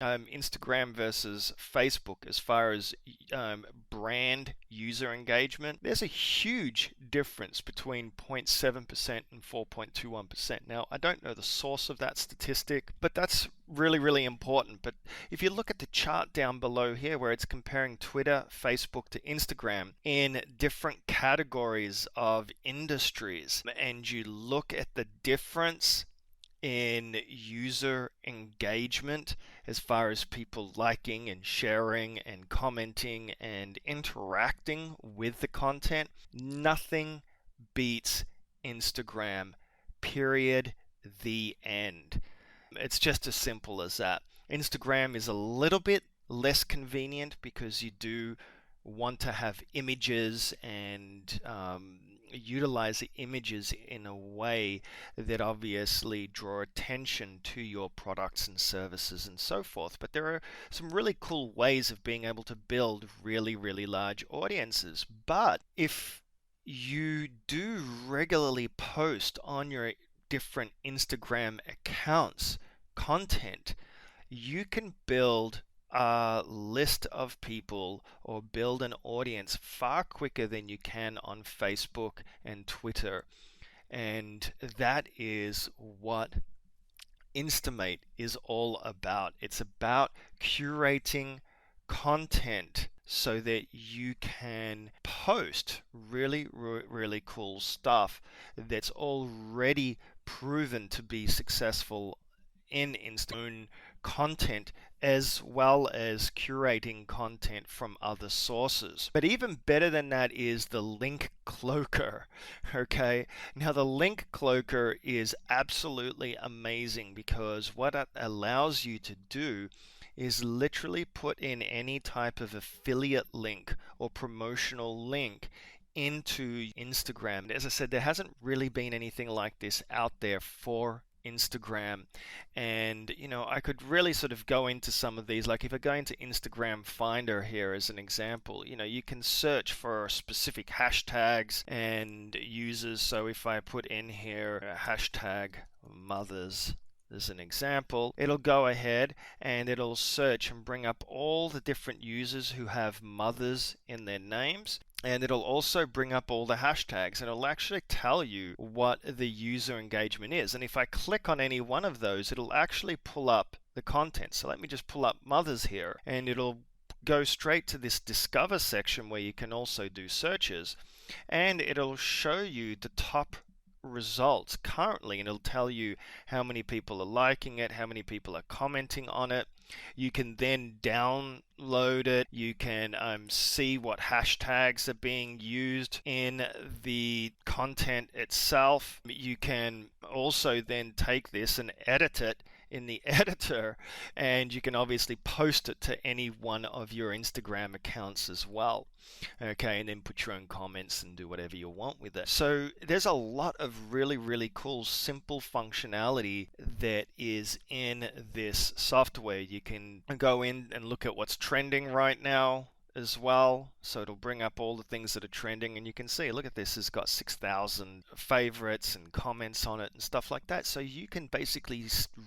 Instagram versus Facebook as far as brand user engagement, there's a huge difference between 0.7% and 4.21%. Now, I don't know the source of that statistic, but that's really, really important. But if you look at the chart down below here where it's comparing Twitter, Facebook to Instagram in different categories of industries, and you look at the difference in user engagement as far as people liking and sharing and commenting and interacting with the content, nothing beats Instagram, period, the end. It's just as simple as that. Instagram is a little bit less convenient because you do want to have images and utilize the images in a way that obviously draw attention to your products and services and so forth. But there are some really cool ways of being able to build really, really large audiences. But if you do regularly post on your different Instagram accounts content, you can build a list of people or build an audience far quicker than you can on Facebook and Twitter. And that is what Instamate is all about. It's about curating content so that you can post really, really cool stuff that's already proven to be successful in Instagram content, as well as curating content from other sources. But even better than that is the link cloaker. Okay, now the link cloaker is absolutely amazing because what it allows you to do is literally put in any type of affiliate link or promotional link into Instagram. As I said, there hasn't really been anything like this out there for Instagram. And I could really sort of go into some of these. Like if I go into Instagram Finder here as an example, you can search for specific hashtags and users. So if I put in here hashtag mothers as an example, it'll go ahead and it'll search and bring up all the different users who have mothers in their names. And it'll also bring up all the hashtags, and it'll actually tell you what the user engagement is. And if I click on any one of those, it'll actually pull up the content. So let me just pull up mothers here, and it'll go straight to this discover section where you can also do searches, and it'll show you the top results currently, and it'll tell you how many people are liking it, how many people are commenting on it. You can then download it. You can see what hashtags are being used in the content itself. You can also then take this and edit it in the editor, and you can obviously post it to any one of your Instagram accounts as well. Okay, and then put your own comments and do whatever you want with it. So there's a lot of really, really cool, simple functionality that is in this software. You can go in and look at what's trending right now as well. So it'll bring up all the things that are trending, and you can see, look at this, it's got 6,000 favorites and comments on it and stuff like that. So you can basically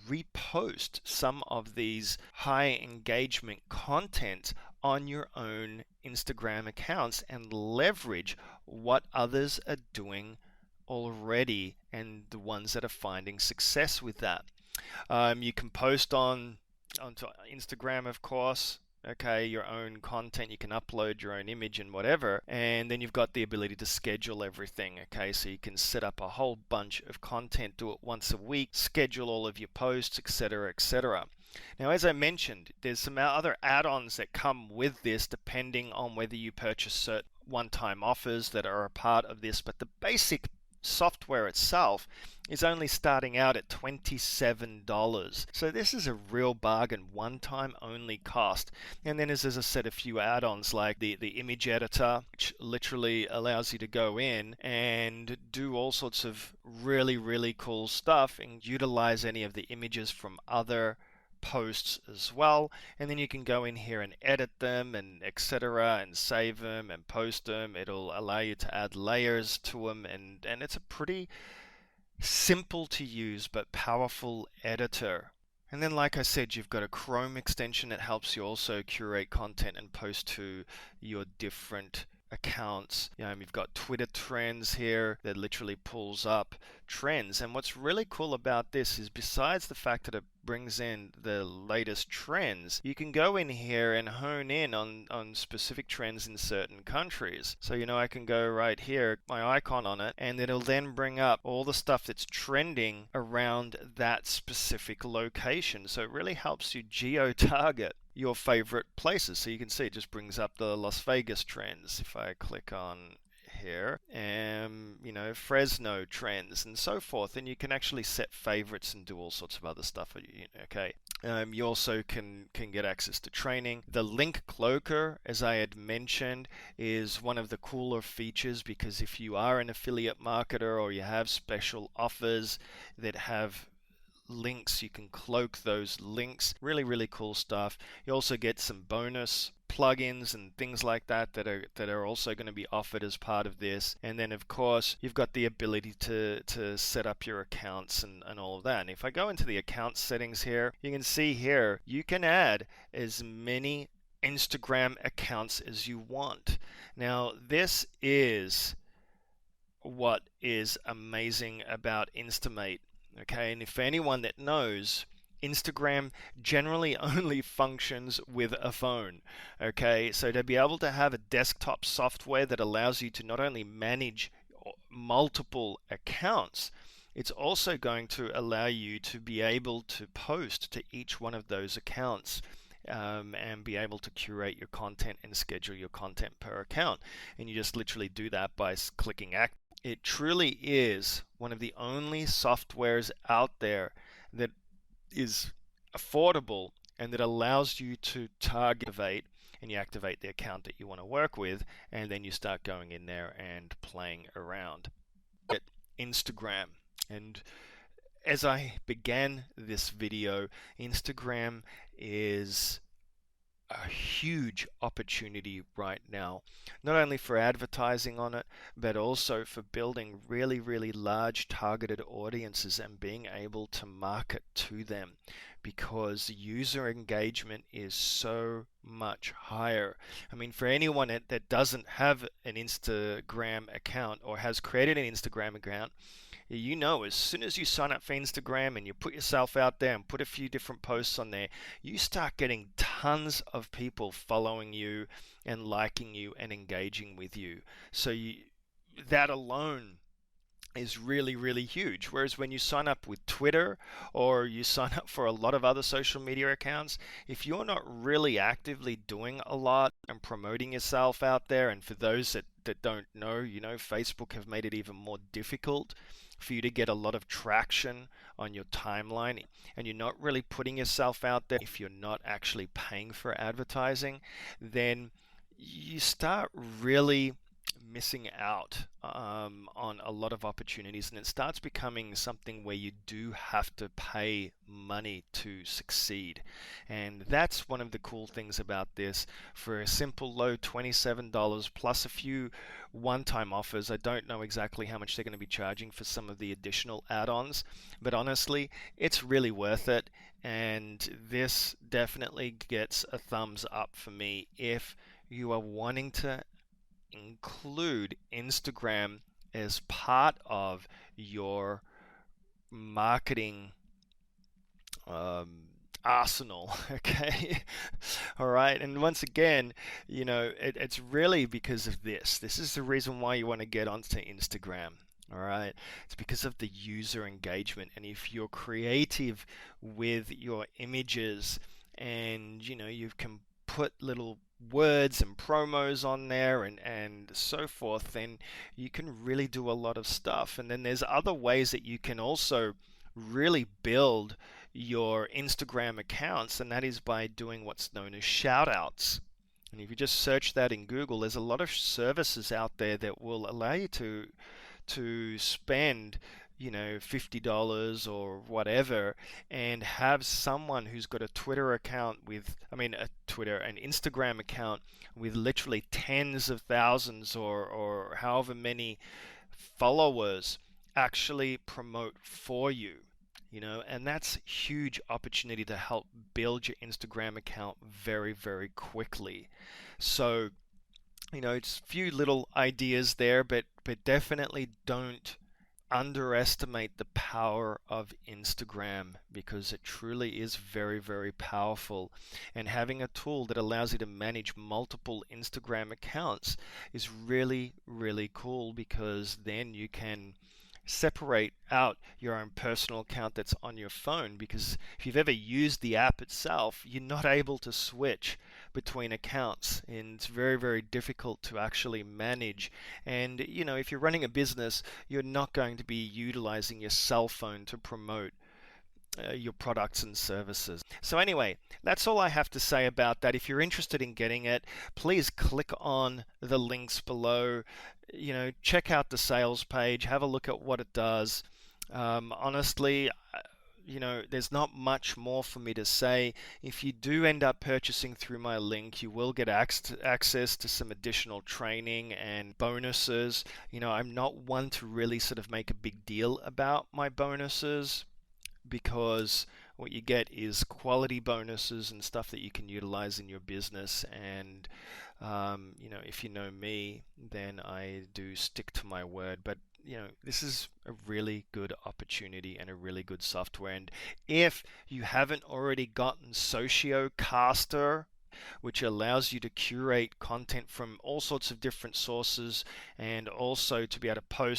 repost some of these high engagement content on your own Instagram accounts and leverage what others are doing already and the ones that are finding success with that. You can post onto Instagram, of course. Okay, your own content, you can upload your own image and whatever, and then you've got the ability to schedule everything. Okay, so you can set up a whole bunch of content, do it once a week, schedule all of your posts, etc., etc. Now, as I mentioned, there's some other add-ons that come with this depending on whether you purchase certain one-time offers that are a part of this, but the basic software itself is only starting out at $27. So this is a real bargain, one-time only cost. And then as I said, a few add-ons like the image editor, which literally allows you to go in and do all sorts of really, really cool stuff and utilize any of the images from other posts as well, and then you can go in here and edit them and etc. and save them and post them. It'll allow you to add layers to them, and it's a pretty simple to use but powerful editor. And then, like I said, you've got a Chrome extension that helps you also curate content and post to your different accounts. You've got Twitter trends here that literally pulls up trends. And what's really cool about this is, besides the fact that it brings in the latest trends, you can go in here and hone in on specific trends in certain countries. So, I can go right here, my icon on it, and it'll then bring up all the stuff that's trending around that specific location. So it really helps you geo-target your favorite places. So you can see it just brings up the Las Vegas trends. If I click on here, and Fresno trends and so forth, and you can actually set favorites and do all sorts of other stuff. Okay. You also can get access to training. The link cloaker, as I had mentioned, is one of the cooler features, because if you are an affiliate marketer or you have special offers that have links, you can cloak those links. Really, really cool stuff. You also get some bonus plugins and things like that are also going to be offered as part of this. And then, of course, you've got the ability to set up your accounts and all of that. And if I go into the account settings here, you can see here you can add as many Instagram accounts as you want. Now, this is what is amazing about Instamate. Okay, and if anyone that knows, Instagram generally only functions with a phone. Okay, so to be able to have a desktop software that allows you to not only manage multiple accounts, it's also going to allow you to be able to post to each one of those accounts. And be able to curate your content and schedule your content per account. And you just literally do that by clicking act. It truly is one of the only softwares out there that is affordable and that allows you to target, and you activate the account that you want to work with, and then you start going in there and playing around. Instagram. And as I began this video, Instagram is a huge opportunity right now, not only for advertising on it, but also for building really, really large targeted audiences and being able to market to them, because user engagement is so much higher. I mean, for anyone that doesn't have an Instagram account or has created an Instagram account, as soon as you sign up for Instagram and you put yourself out there and put a few different posts on there, you start getting tons of people following you and liking you and engaging with you. So that alone is really, really huge. Whereas when you sign up with Twitter or you sign up for a lot of other social media accounts, if you're not really actively doing a lot and promoting yourself out there, and for those that don't know, Facebook have made it even more difficult for you to get a lot of traction on your timeline, and you're not really putting yourself out there, if you're not actually paying for advertising, then you start really missing out on a lot of opportunities, and it starts becoming something where you do have to pay money to succeed. And that's one of the cool things about this. For a simple low $27 plus a few one-time offers, I don't know exactly how much they're going to be charging for some of the additional add-ons, but honestly, it's really worth it. And this definitely gets a thumbs up for me if you are wanting to include Instagram as part of your marketing arsenal. Okay. All right. And once again, it's really because of this. This is the reason why you want to get onto Instagram. All right. It's because of the user engagement. And if you're creative with your images, and you can put little words and promos on there and so forth, then you can really do a lot of stuff. And then there's other ways that you can also really build your Instagram accounts, and that is by doing what's known as shout outs. And if you just search that in Google, there's a lot of services out there that will allow you to spend $50 or whatever, and have someone who's got a Twitter account an Instagram account with literally tens of thousands or however many followers actually promote for you. and that's huge opportunity to help build your Instagram account very, very quickly. So, it's a few little ideas there, but definitely don't underestimate the power of Instagram, because it truly is very, very powerful. And having a tool that allows you to manage multiple Instagram accounts is really, really cool, because then you can separate out your own personal account that's on your phone, because if you've ever used the app itself, you're not able to switch between accounts, and it's very, very difficult to actually manage. And if you're running a business, you're not going to be utilizing your cell phone to promote your products and services. So anyway, that's all I have to say about that. If you're interested in getting it, please click on the links below. Check out the sales page, have a look at what it does. Honestly, there's not much more for me to say. If you do end up purchasing through my link, you will get access to some additional training and bonuses. I'm not one to really sort of make a big deal about my bonuses, because what you get is quality bonuses and stuff that you can utilize in your business. And if you know me, then I do stick to my word. But this is a really good opportunity and a really good software. And if you haven't already gotten Sociocaster, which allows you to curate content from all sorts of different sources, and also to be able to post